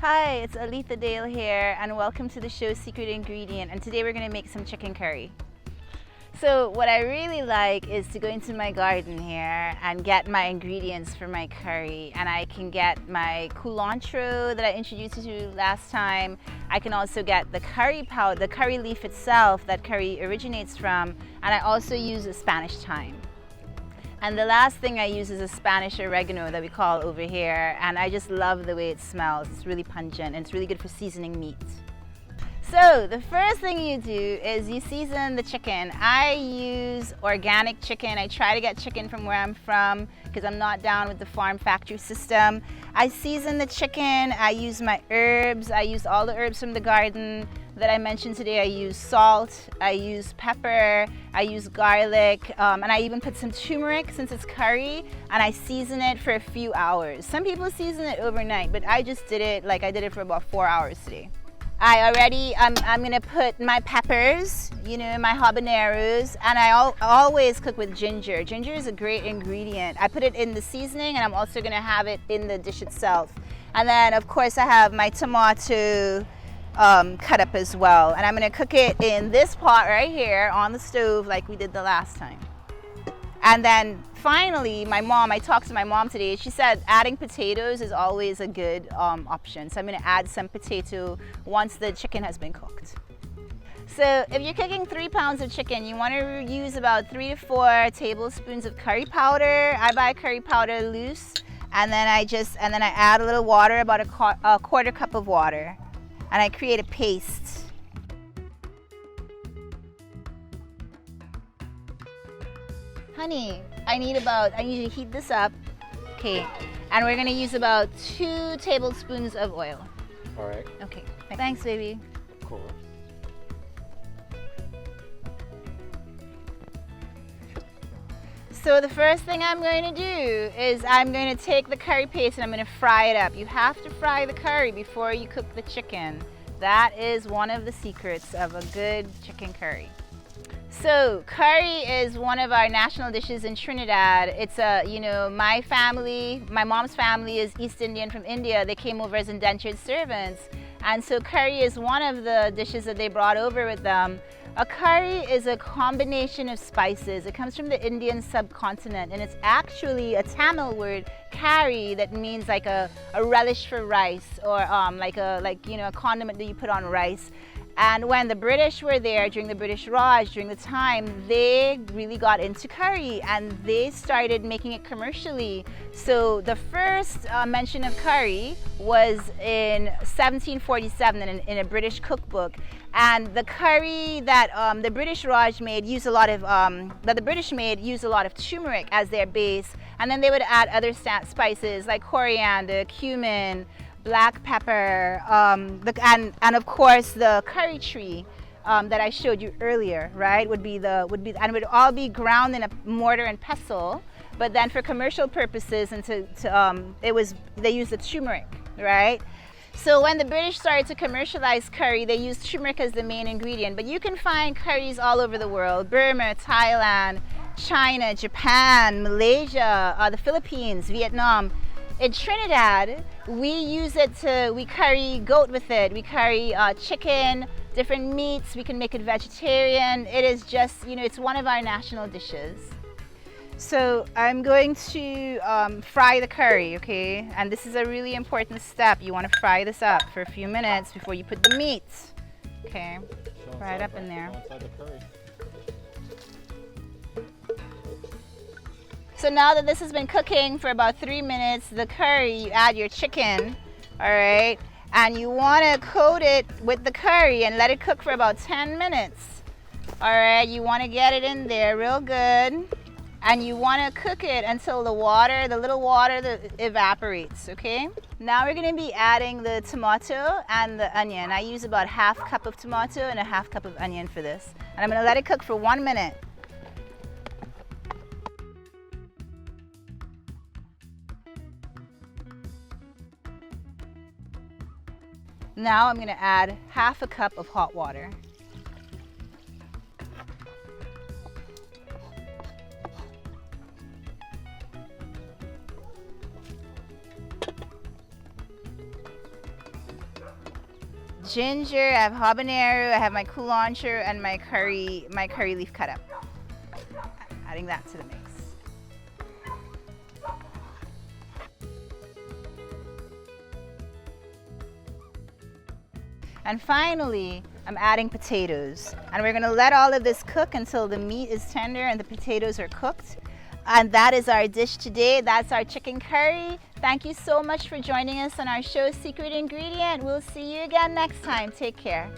Hi, it's Aletha Dale here and welcome to the show Secret Ingredient, and today we're going to make some chicken curry. So what I really like is to go into my garden here and get my ingredients for my curry, and I can get my culantro that I introduced you to last time. I can also get the curry powder, the curry leaf itself that curry originates from, and I also use a Spanish thyme. And the last thing I use is a Spanish oregano that we call over here, and I just love the way it smells. It's really pungent and it's really good for seasoning meat. So the first thing you do is you season the chicken. I use organic chicken. I try to get chicken from where I'm from because I'm not down with the farm factory system. I season the chicken, I use my herbs, I use all the herbs from the garden that I mentioned today. I use salt, I use pepper, I use garlic, and I even put some turmeric since it's curry, and I season it for a few hours. Some people season it overnight, but I just did it, I did it for about 4 hours today. I'm gonna put my peppers, my habaneros, and I always cook with ginger. Ginger is a great ingredient. I put it in the seasoning, and I'm also gonna have it in the dish itself. And then of course I have my tomato cut up as well, and I'm gonna cook it in this pot right here on the stove like we did the last time. And then finally, I talked to my mom today. She said adding potatoes is always a good option. So I'm gonna add some potato once the chicken has been cooked. So if you're cooking 3 pounds of chicken, you wanna use about 3 to 4 tablespoons of curry powder. I buy curry powder loose, and then I add a little water, about a quarter cup of water, and I create a paste. Honey, I need to heat this up, okay, and we're gonna use about 2 tablespoons of oil. All right. Okay, thanks baby. Of course. So the first thing I'm going to do is I'm going to take the curry paste and I'm going to fry it up. You have to fry the curry before you cook the chicken. That is one of the secrets of a good chicken curry. So curry is one of our national dishes in Trinidad. It's my mom's family is East Indian from India. They came over as indentured servants. And so curry is one of the dishes that they brought over with them. A curry is a combination of spices. It comes from the Indian subcontinent, and it's actually a Tamil word, kari, that means like a relish for rice, or a condiment that you put on rice. And when the British were there during the British Raj, during the time, they really got into curry and they started making it commercially. So the first mention of curry was in 1747 in a British cookbook. And the curry that the British Raj made used a lot of turmeric as their base, and then they would add other spices like coriander, cumin, black pepper, and of course the curry tree that I showed you earlier, right? And it would all be ground in a mortar and pestle. But then for commercial purposes they used the turmeric, right? So when the British started to commercialize curry, they used turmeric as the main ingredient. But you can find curries all over the world: Burma, Thailand, China, Japan, Malaysia, the Philippines, Vietnam. In Trinidad, we curry goat with it. We curry chicken, different meats. We can make it vegetarian. It is just, it's one of our national dishes. So I'm going to fry the curry, okay? And this is a really important step. You want to fry this up for a few minutes before you put the meat. Okay, fry it up in there. So now that this has been cooking for about 3 minutes, the curry, you add your chicken, all right? And you want to coat it with the curry and let it cook for about 10 minutes. All right, you want to get it in there real good. And you want to cook it until the little water that evaporates, okay? Now we're going to be adding the tomato and the onion. I use about ½ cup of tomato and ½ cup of onion for this. And I'm going to let it cook for 1 minute. Now I'm going to add ½ cup of hot water. ginger, I have habanero, I have my coriander, and my curry leaf cut up. Adding that to the mix. And finally, I'm adding potatoes. And we're gonna let all of this cook until the meat is tender and the potatoes are cooked. And that is our dish today. That's our chicken curry. Thank you so much for joining us on our show Secret Ingredient. We'll see you again next time. Take care.